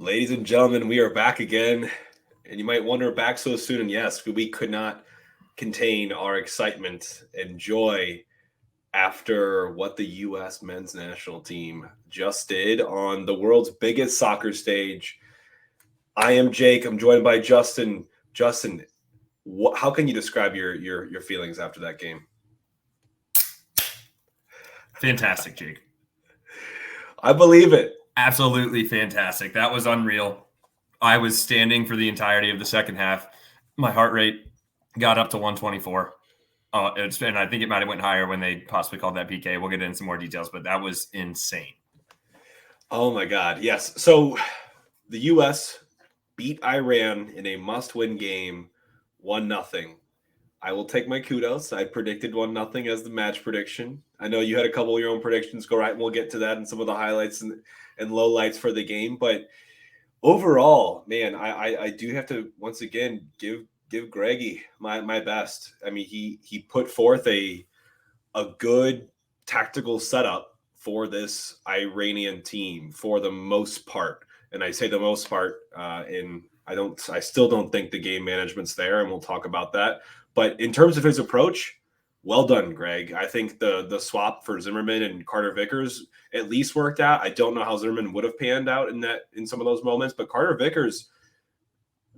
Ladies and gentlemen, we are back again. And you might wonder, back so soon. And yes, we could not contain our excitement and joy after what the U.S. men's national team just did on the world's biggest soccer stage. I am Jake. I'm joined by Justin. Justin, how can you describe your feelings after that game? Fantastic, Jake. I believe it. Absolutely fantastic. That was unreal. I was standing for the entirety of the second half. My heart rate got up to 124. And I think it might have went higher when they possibly called that PK. We'll get into some more details, but that was insane. Oh my God. Yes. So the U.S. beat Iran in a must-win game, 1-0. I will take my kudos. I predicted 1-0 as the match prediction. I know you had a couple of your own predictions. Go right, and we'll get to that and some of the highlights and lowlights for the game. But overall, man, I do have to once again give Greggy my best. I mean, he put forth a good tactical setup for this Iranian team for the most part. And I say the most part I still don't think the game management's there, and we'll talk about that. But in terms of his approach, well done, Greg. I think the swap for Zimmerman and Carter Vickers at least worked out. I don't know how Zimmerman would have panned out in some of those moments, but Carter Vickers,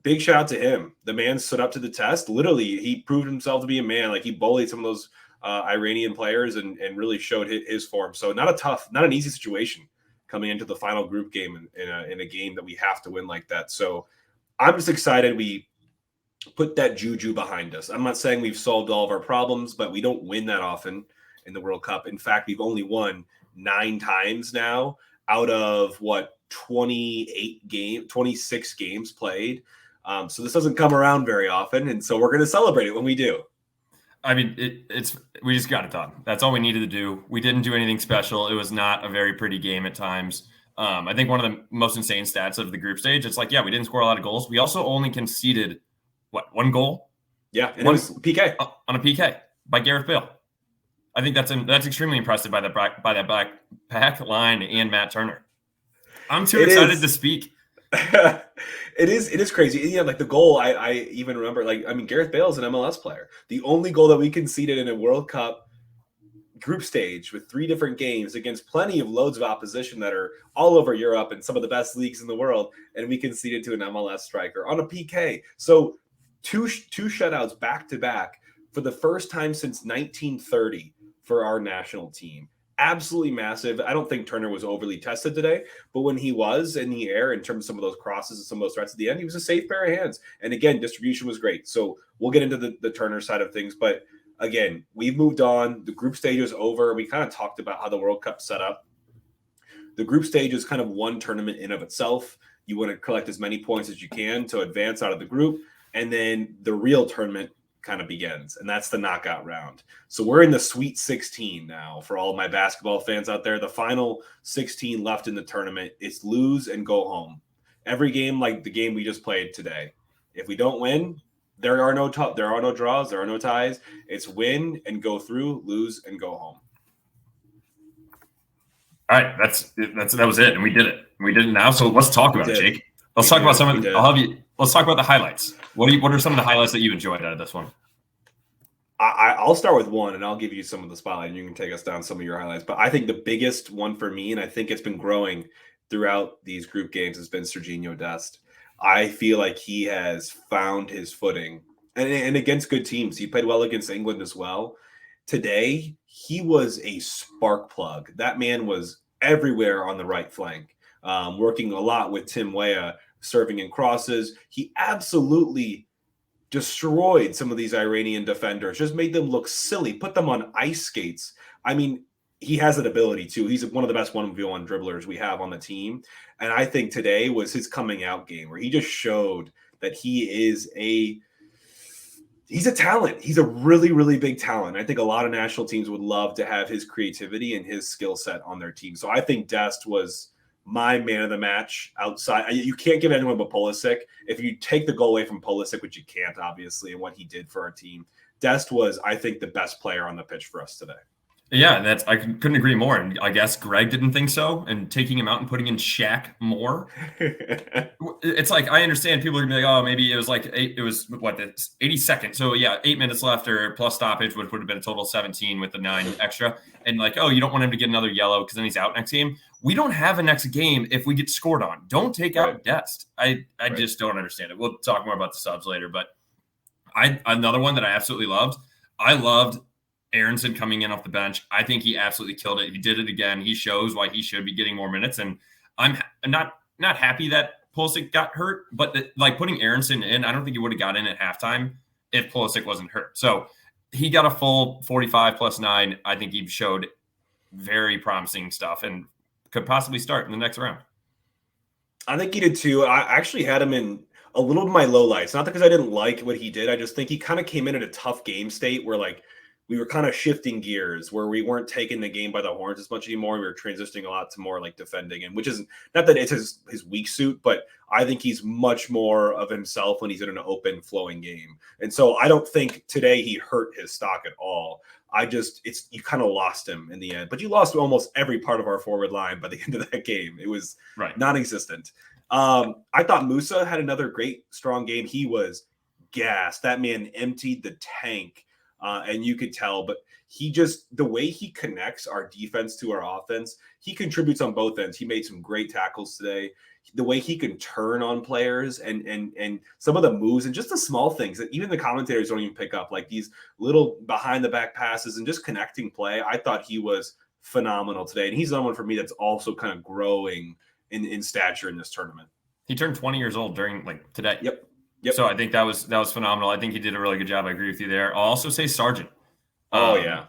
big shout out to him. The man stood up to the test. Literally, he proved himself to be a man. Like, he bullied some of those Iranian players and really showed his form. So not an easy situation coming into the final group game in a game that we have to win like that. So I'm just excited we put that juju behind us. I'm not saying we've solved all of our problems, but we don't win that often in the World Cup. In fact, we've only won 9 times now out of 26 games played. So this doesn't come around very often. And so we're going to celebrate it when we do. I mean, we just got it done. That's all we needed to do. We didn't do anything special. It was not a very pretty game at times. I think one of the most insane stats of the group stage, it's like, yeah, we didn't score a lot of goals. We also only conceded one goal? Yeah, and it was PK. On a PK by Gareth Bale. I think that's extremely impressive by that back line and Matt Turner. I'm too excited to speak. It is crazy. Yeah, like the goal, I even remember, Gareth Bale is an MLS player. The only goal that we conceded in a World Cup group stage with 3 different games against plenty of loads of opposition that are all over Europe and some of the best leagues in the world, and we conceded to an MLS striker on a PK. So two shutouts back to back for the first time since 1930 for our national team. Absolutely massive. I don't think Turner was overly tested today, but when he was in the air in terms of some of those crosses and some of those threats at the end, he was a safe pair of hands. And again, distribution was great. So we'll get into the Turner side of things, but again, we've moved on. The group stage is over. We kind of talked about how the World Cup set up. The group stage is kind of one tournament in of itself. You want to collect as many points as you can to advance out of the group. And then the real tournament kind of begins, and that's the knockout round. So we're in the Sweet 16 now for all my basketball fans out there. The final 16 left in the tournament. It's lose and go home. Every game like the game we just played today. If we don't win, there are no draws, there are no ties. It's win and go through, lose and go home. All right, that was it, and we did it. We did it now. So let's talk about it, Jake. Let's talk about some of the. Let's talk about the highlights. What are some of the highlights that you enjoyed out of this one? I'll start with one, and I'll give you some of the spotlight, and you can take us down some of your highlights. But I think the biggest one for me, and I think it's been growing throughout these group games, has been Serginho Dest. I feel like he has found his footing, and against good teams. He played well against England as well. Today, he was a spark plug. That man was everywhere on the right flank, working a lot with Tim Weah, serving in crosses. He absolutely destroyed some of these Iranian defenders, just made them look silly, put them on ice skates. I mean, he has that ability too. He's one of the best 1v1 dribblers we have on the team. And I think today was his coming out game where he just showed that he's a talent. He's a really, really big talent. I think a lot of national teams would love to have his creativity and his skill set on their team. So I think Dest was my man of the match outside. You can't give anyone but Pulisic. If you take the goal away from Pulisic, which you can't, obviously, and what he did for our team, Dest was, I think, the best player on the pitch for us today. Yeah, I couldn't agree more. And I guess Greg didn't think so. And taking him out and putting in Shaq more. It's like, I understand people are gonna be like, oh, maybe it was like the 82nd. So yeah, 8 minutes left or plus stoppage, which would have been a total of 17 with the 9 extra. And like, oh, you don't want him to get another yellow because then he's out next game. We don't have a next game if we get scored on. Don't take out Dest. I just don't understand it. We'll talk more about the subs later, but another one that I absolutely loved. I loved Aronson coming in off the bench. I think he absolutely killed it. He did it again. He shows why he should be getting more minutes. And I'm not happy that Pulisic got hurt, but like putting Aronson in, I don't think he would have got in at halftime if Pulisic wasn't hurt. So he got a full 45 plus 9. I think he showed very promising stuff and could possibly start in the next round. I think he did too. I actually had him in a little of my lowlights, not because I didn't like what he did. I just think he kind of came in at a tough game state where like we were kind of shifting gears, where we weren't taking the game by the horns as much anymore. We were transitioning a lot to more like defending, and which is not that it's his weak suit, but I think he's much more of himself when he's in an open flowing game. And so I don't think today he hurt his stock at all. You kind of lost him in the end, but you lost almost every part of our forward line by the end of that game. It was non-existent. I thought Musa had another great, strong game. He was gassed. That man emptied the tank, and you could tell. But the way he connects our defense to our offense, he contributes on both ends. He made some great tackles today. The way he can turn on players and some of the moves and just the small things that even the commentators don't even pick up, like these little behind the back passes and just connecting play. I thought he was phenomenal today. And he's the one for me that's also kind of growing in stature in this tournament. He turned 20 years old during today. Yep. So I think that was phenomenal. I think he did a really good job. I agree with you there. I'll also say Sargent. Yeah.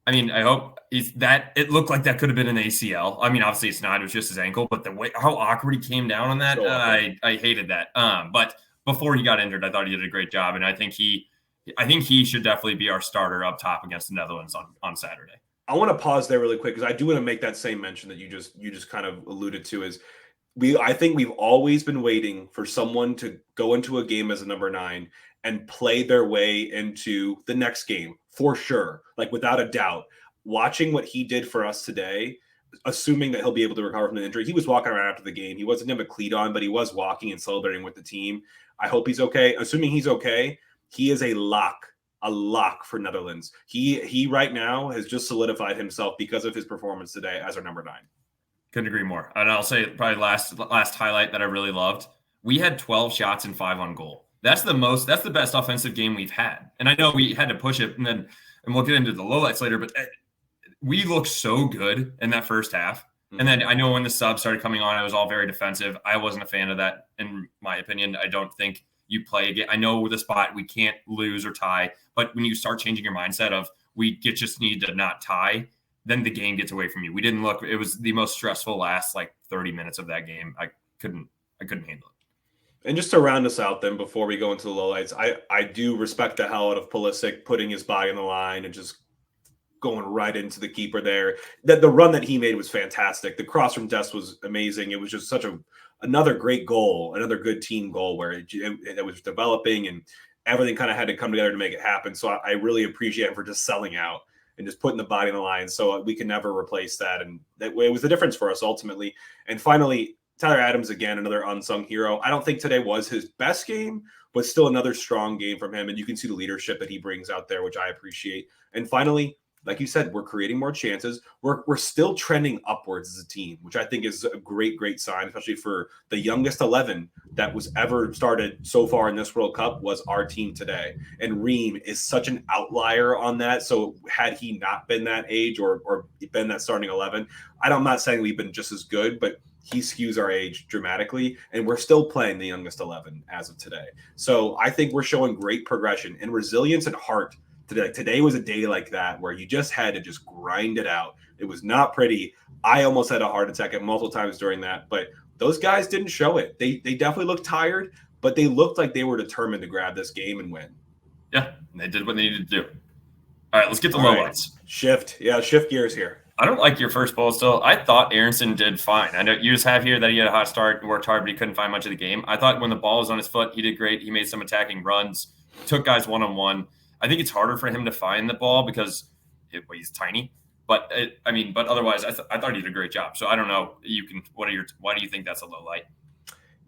I mean, I hope it looked like that could have been an ACL. I mean, obviously it's not. It was just his ankle, but the way how awkward he came down on that, I hated that. But before he got injured, I thought he did a great job, and I think he should definitely be our starter up top against the Netherlands on Saturday. I want to pause there really quick because I do want to make that same mention that you just kind of alluded to is I think we've always been waiting for someone to go into a game as a number 9 and play their way into the next game for sure, like without a doubt. Watching what he did for us today, assuming that he'll be able to recover from the injury, he was walking around after the game. He wasn't going to have a cleat on, but he was walking and celebrating with the team. I hope he's okay. Assuming he's okay, he is a lock for Netherlands. He right now has just solidified himself because of his performance today as our number 9. Couldn't agree more. And I'll say probably last highlight that I really loved. We had 12 shots and 5 on goal. That's the best offensive game we've had. And I know we had to push it, and we'll get into the lowlights later, but we looked so good in that first half. Mm-hmm. And then I know when the subs started coming on, it was all very defensive. I wasn't a fan of that, in my opinion. I don't think you play again. I know the spot we can't lose or tie, but when you start changing your mindset of just need to not tie, then the game gets away from you. We didn't look. It was the most stressful last 30 minutes of that game. I couldn't handle it. And just to round us out then before we go into the lowlights, I do respect the hell out of Pulisic putting his body on the line and just going right into the keeper there. The run that he made was fantastic. The cross from Dest was amazing. It was just such another great goal, another good team goal where it was developing and everything kind of had to come together to make it happen. So I really appreciate him for just selling out and just putting the body on the line. So we can never replace that. And that way it was the difference for us ultimately. And finally, Tyler Adams, again, another unsung hero. I don't think today was his best game, but still another strong game from him. And you can see the leadership that he brings out there, which I appreciate. And finally, like you said, we're creating more chances. We're still trending upwards as a team, which I think is a great, great sign, especially for the youngest 11 that was ever started so far in this World Cup was our team today. And Ream is such an outlier on that. So had he not been that age or been that starting 11, I'm not saying we've been just as good, but he skews our age dramatically, and we're still playing the youngest 11 as of today. So I think we're showing great progression and resilience and heart today. Today was a day like that where you just had to just grind it out. It was not pretty. I almost had a heart attack at multiple times during that, but those guys didn't show it. They definitely looked tired, but they looked like they were determined to grab this game and win. Yeah, they did what they needed to do. All right, let's get the lowlights. Shift gears here. I don't like your first goal still. I thought Aronson did fine. I know you just have here that he had a hot start, worked hard, but he couldn't find much of the game. I thought when the ball was on his foot, he did great. He made some attacking runs, took guys one-on-one. I think it's harder for him to find the ball because he's tiny. But but otherwise, I thought he did a great job. So I don't know. Why do you think that's a low light?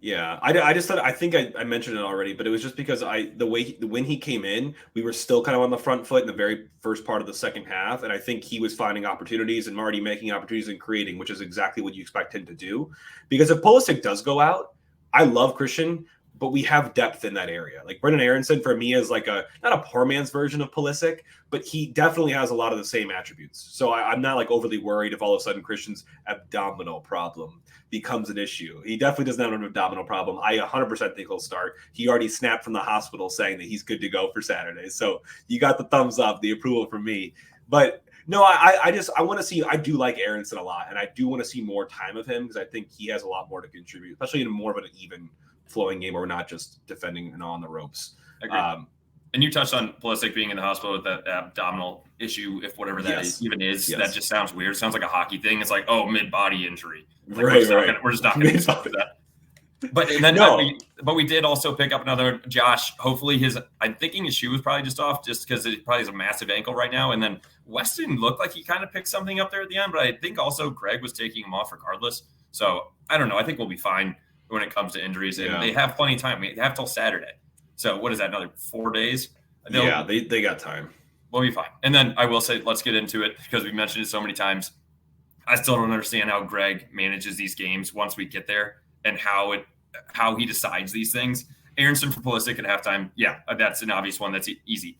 Yeah, I just thought, I think I mentioned it already, but it was just because when he came in, we were still kind of on the front foot in the very first part of the second half, and I think he was finding opportunities and already making opportunities and creating, which is exactly what you expect him to do. Because if Pulisic does go out, I love Christian, but we have depth in that area. Like Brendan Aronson for me is like not a poor man's version of Pulisic, but he definitely has a lot of the same attributes. So I'm not like overly worried if all of a sudden Christian's abdominal problem becomes an issue. He definitely doesn't have an abdominal problem. I 100% think he'll start. He already snapped from the hospital saying that he's good to go for Saturday. So you got the thumbs up, the approval from me. But no, I want to see. I do like Aronson a lot, and I do want to see more time of him because I think he has a lot more to contribute, especially in more of an even flowing game where we're not just defending and on the ropes. And you touched on Pulisic being in the hospital with that abdominal issue, if whatever that even is. Yes. That just sounds weird. It sounds like a hocky thing. It's like, mid-body injury. Like, right. We're just not going to talk about that. But we did also pick up another Josh. Hopefully I'm thinking his shoe was probably just off just because it probably is a massive ankle right now. And then Weston looked like he kind of picked something up there at the end, but I think also Greg was taking him off regardless. So I don't know. I think we'll be fine when it comes to injuries. And they have plenty of time. We have till Saturday. So what is that, another 4 days? They got time. We'll be fine. And then I will say, let's get into it because we mentioned it so many times. I still don't understand how Greg manages these games once we get there and how he decides these things. Aronson for Pulisic at halftime, that's an obvious one. That's easy.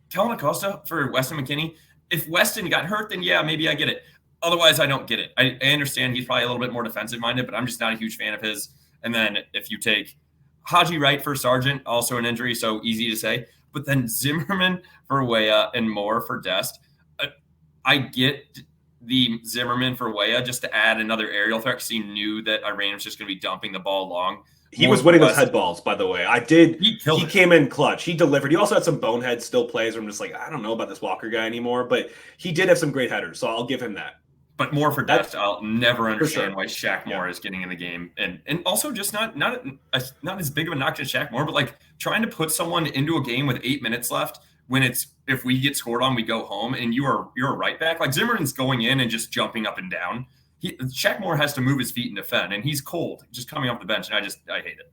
Kellen Acosta for Weston McKennie. If Weston got hurt, then maybe I get it. Otherwise, I don't get it. I understand he's probably a little bit more defensive-minded, but I'm just not a huge fan of his. And then if you take Haji Wright for Sargent, also an injury, so easy to say. But then Zimmerman for Weah and Moore for Dest. I get the Zimmerman for Weah just to add another aerial threat because he knew that Iran was just going to be dumping the ball long. He was winning those head balls, by the way. He came in clutch. He delivered. He also had some bonehead still plays where I'm just like, I don't know about this Walker guy anymore, but he did have some great headers, so I'll give him that. But more for Dest, I'll never understand why Shaq Moore is getting in the game, and also just not as big of a knock to Shaq Moore, but like trying to put someone into a game with 8 minutes left when if we get scored on, we go home, and you're a right back. Like Zimmerman's going in and just jumping up and down. Shaq Moore has to move his feet and defend, and he's cold just coming off the bench, and I hate it.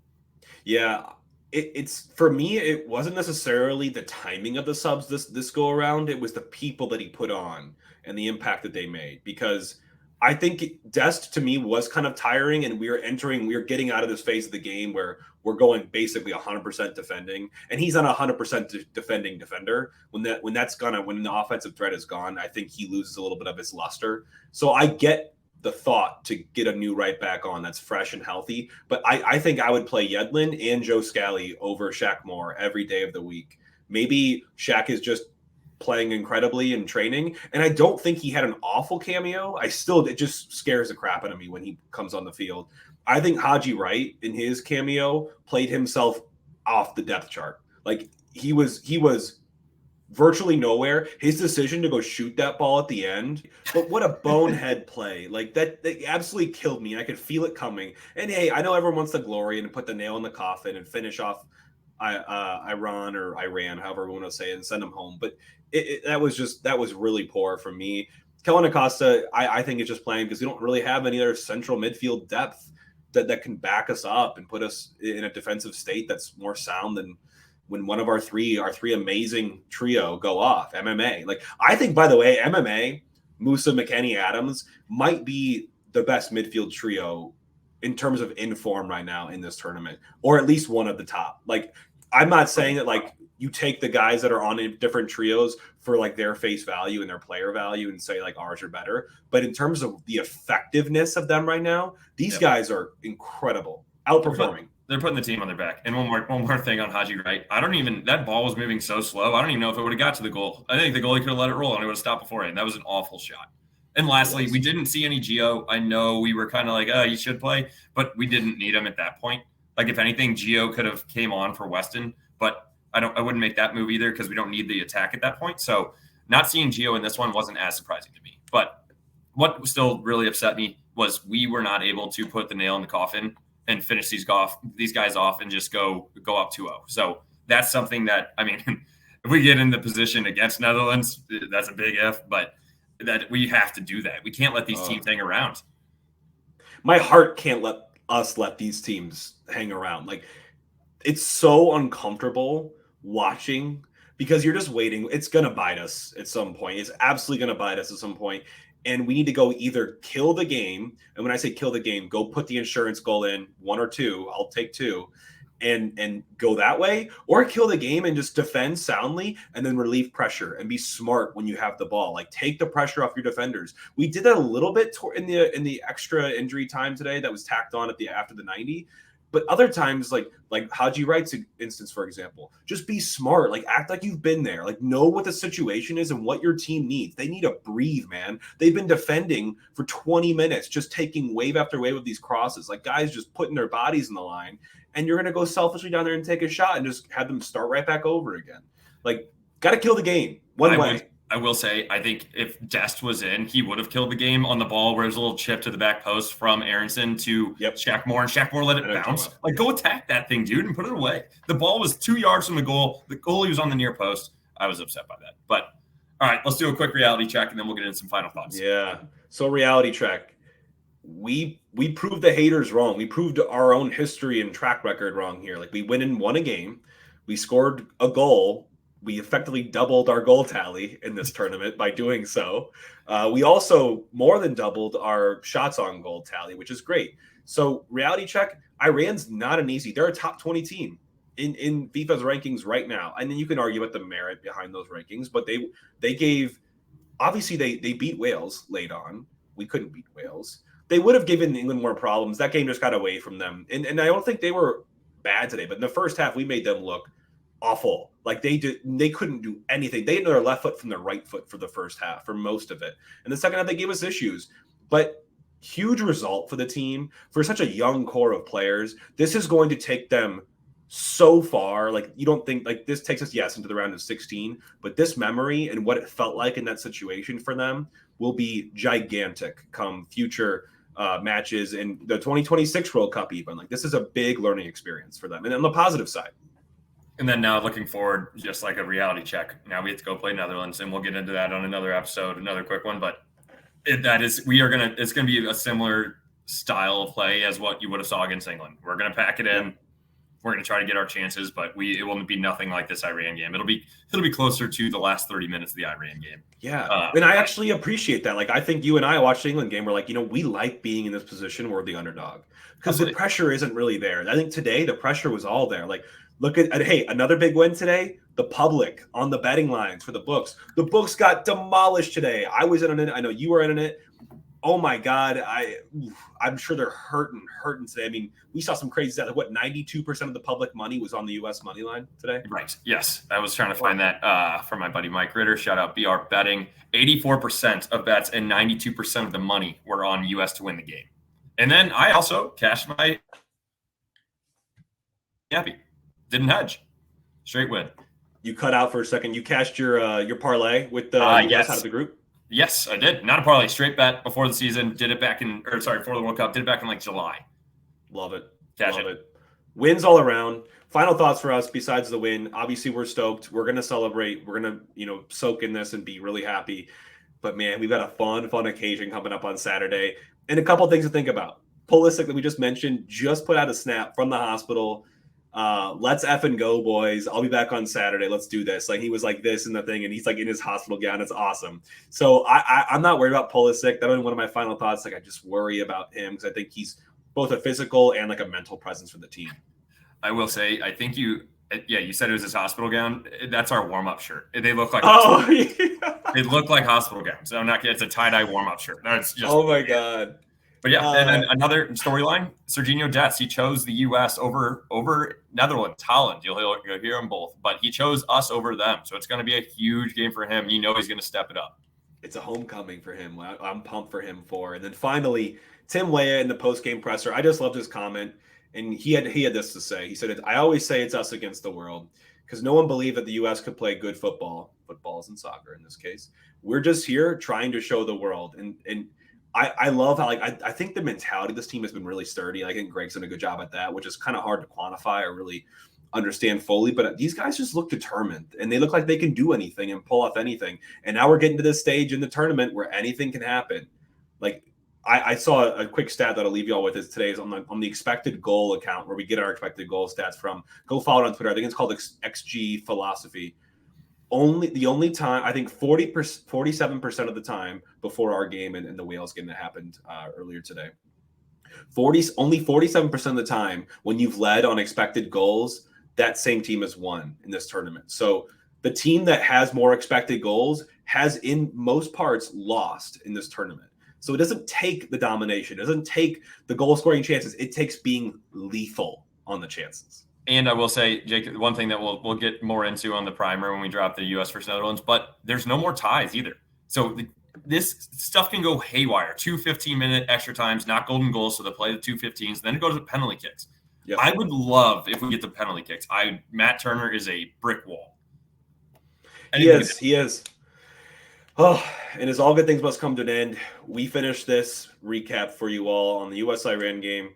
Yeah. It's for me, it wasn't necessarily the timing of the subs this go around. It was the people that he put on and the impact that they made. Because I think Dest to me was kind of tiring, and we were getting out of this phase of the game where we're going basically 100% defending, and he's on a 100% defending defender. When the offensive threat is gone, I think he loses a little bit of his luster. So I get the thought to get a new right back on that's fresh and healthy. But I think I would play Yedlin and Joe Scally over Shaq Moore every day of the week. Maybe Shaq is just playing incredibly in training. And I don't think he had an awful cameo. It just scares the crap out of me when he comes on the field. I think Haji Wright in his cameo played himself off the depth chart. Like he was virtually nowhere. His decision to go shoot that ball at the end, but what a bonehead play. Like that absolutely killed me. I could feel it coming. And hey, I know everyone wants the glory and put the nail in the coffin and finish off Iran, however we want to say it, and send them home. But that was really poor for me. Kellen Acosta, I think is just playing because we don't really have any other central midfield depth that can back us up and put us in a defensive state that's more sound than when one of our three amazing trio go off. MMA. Like, I think, by the way, MMA, Musa, McKennie, Adams might be the best midfield trio in terms of in form right now in this tournament, or at least one of the top. Like, I'm not saying that like you take the guys that are on different trios for like their face value and their player value and say like ours are better. But in terms of the effectiveness of them right now, these guys are incredible, outperforming. They're putting the team on their back. And one more thing on Haji Wright. That ball was moving so slow. I don't even know if it would have got to the goal. I think the goalie could have let it roll and it would have stopped beforehand. That was an awful shot. And lastly, we didn't see any Gio. I know we were kind of like, he should play, but we didn't need him at that point. Like, if anything, Gio could have came on for Weston, but I wouldn't make that move either because we don't need the attack at that point. So not seeing Gio in this one wasn't as surprising to me. But what still really upset me was we were not able to put the nail in the coffin and finish these guys off and just go up 2-0. So that's something that, if we get in the position against Netherlands, that's a big if. But that we have to do that. We can't let these teams hang around. My heart can't let these teams hang around. Like, it's so uncomfortable watching because you're just waiting. It's going to bite us at some point. It's absolutely going to bite us at some point. And we need to go either kill the game. And when I say kill the game, go put the insurance goal in, 1 or 2. I'll take 2. And go that way, or kill the game and just defend soundly and then relieve pressure and be smart when you have the ball. Like, take the pressure off your defenders. We did that a little bit in the extra injury time today that was tacked on after the 90. But other times, like Haji Wright's instance, for example, just be smart. Like, act like you've been there. Like, know what the situation is and what your team needs. They need to breathe, man. They've been defending for 20 minutes, just taking wave after wave of these crosses. Like, guys just putting their bodies in the line. And you're going to go selfishly down there and take a shot and just have them start right back over again. Like, got to kill the game one way. I will say, I think if Dest was in, he would have killed the game on the ball where there's a little chip to the back post from Aronson to Shaq Moore, and Shaq Moore let it bounce. Like, go attack that thing, dude, and put it away. The ball was 2 yards from the goal. The goalie was on the near post. I was upset by that. But, all right, let's do a quick reality check, and then we'll get into some final thoughts. Yeah. So, reality check. We proved the haters wrong. We proved our own history and track record wrong here. Like, we won a game. We scored a goal. We effectively doubled our goal tally in this tournament by doing so. We also more than doubled our shots on goal tally, which is great. So, reality check, Iran's not an easy. They're a top 20 team in FIFA's rankings right now. And then you can argue about the merit behind those rankings, but they gave, obviously they beat Wales late on. We couldn't beat Wales. They would have given England more problems. That game just got away from them. And I don't think they were bad today, but in the first half, we made them look awful. Like, they couldn't do anything. They didn't know their left foot from their right foot for the first half, for most of it. And the second half, they gave us issues. But huge result for the team, for such a young core of players. This is going to take them so far. Like, you don't think, like, this takes us, yes, into the round of 16, but this memory and what it felt like in that situation for them will be gigantic come future matches in the 2026 World Cup even. Like, this is a big learning experience for them. And on the positive side. And then now looking forward, just like a reality check. Now we have to go play Netherlands, and we'll get into that on another episode, another quick one. But it's going to be a similar style of play as what you would have saw against England. We're going to pack it in. We're going to try to get our chances, but it will be nothing like this Iran game. It'll be closer to the last 30 minutes of the Iran game. Yeah. And I actually appreciate that. Like, I think you and I watched the England game. We're like, we like being in this position. We're the underdog because the pressure isn't really there. I think today the pressure was all there. Like, look at, hey, another big win today. The public on the betting lines for the books. The books got demolished today. I was in it. I know you were in it. Oh my God, I'm sure they're hurting today. I mean, we saw some crazy stats. Like, 92% of the public money was on the U.S. money line today? Right. Yes. I was trying to find that from my buddy Mike Ritter. Shout out BR Betting. 84% of bets and 92% of the money were on U.S. to win the game. And then I also cashed my happy. Didn't hedge. Straight win. You cut out for a second. You cashed your parlay with the U.S. out of the group? Yes, I did. Not a parlay, straight bet before the season. Did it before the World Cup. Did it back in like July. Love it. Cash it. Wins all around. Final thoughts for us besides the win. Obviously, we're stoked. We're going to celebrate. We're going to, soak in this and be really happy. But man, we've got a fun occasion coming up on Saturday. And a couple things to think about. Pulisic that we just mentioned just put out a snap from the hospital. Let's effing go, boys. I'll be back on Saturday. Let's do this. Like, he was like this and the thing, and he's like in his hospital gown. It's awesome. So I'm not worried about Pulisic. That was one of my final thoughts. Like, I just worry about him because I think he's both a physical and like a mental presence for the team. I will say, I think you said it was his hospital gown. That's our warm-up shirt. They look like they look like hospital gowns. So it's a tie-dye warm-up shirt. That's just oh my God. But yeah, and another storyline, Serginho Dest, he chose the U.S. over Netherlands, Holland. You'll hear them both, but he chose us over them. So it's going to be a huge game for him. He's going to step it up. It's a homecoming for him. I'm pumped for him And then finally, Tim Weah in the post-game presser. I just loved his comment, and he had this to say. He said, "I always say it's us against the world because no one believed that the U.S. could play good football. Football isn't soccer in this case. We're just here trying to show the world." And I love how, I think the mentality of this team has been really sturdy. I think Greg's done a good job at that, which is kind of hard to quantify or really understand fully, but these guys just look determined and they look like they can do anything and pull off anything. And now we're getting to this stage in the tournament where anything can happen. Like I saw a quick stat that I'll leave you all with is today's on the expected goal account where we get our expected goal stats from. Go follow it on Twitter. I think it's called XG Philosophy. The only time, I think 47% of the time before our game and the Wales game that happened earlier today, only 47% of the time when you've led on expected goals, that same team has won in this tournament. So the team that has more expected goals has in most parts lost in this tournament. So it doesn't take the domination. It doesn't take the goal scoring chances. It takes being lethal on the chances. And I will say, Jake, one thing that we'll get more into on the primer when we drop the U.S. versus Netherlands, but there's no more ties either. So this stuff can go haywire. 2 15-minute extra times, not golden goals, so they play the 2 15s, then it goes to penalty kicks. Yep. I would love if we get the penalty kicks. Matt Turner is a brick wall. He is. Oh, and as all good things must come to an end, we finished this recap for you all on the U.S.-Iran game.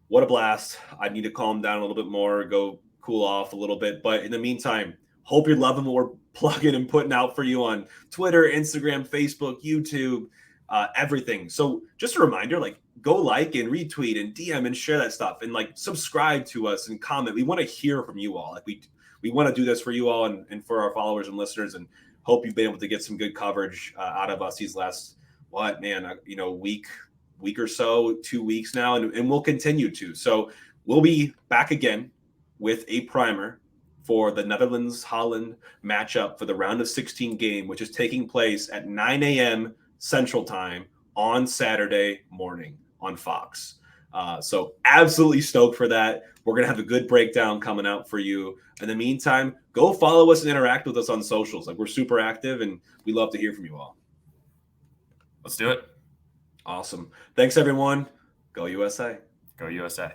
What a blast. I need to calm down a little bit more, go cool off a little bit. But in the meantime, hope you're loving what we're plugging and putting out for you on Twitter, Instagram, Facebook, YouTube, everything. So just a reminder, like, go like and retweet and DM and share that stuff and like subscribe to us and comment. We want to hear from you all. Like we want to do this for you all and for our followers and listeners, and hope you've been able to get some good coverage out of us these last, week or so, 2 weeks now, and we'll continue to. So we'll be back again with a primer for the Netherlands-Holland matchup for the round of 16 game, which is taking place at 9 a.m. Central Time on Saturday morning on Fox. So absolutely stoked for that. We're going to have a good breakdown coming out for you. In the meantime, go follow us and interact with us on socials. Like, we're super active, and we love to hear from you all. Let's do it. Awesome. Thanks, everyone. Go USA. Go USA.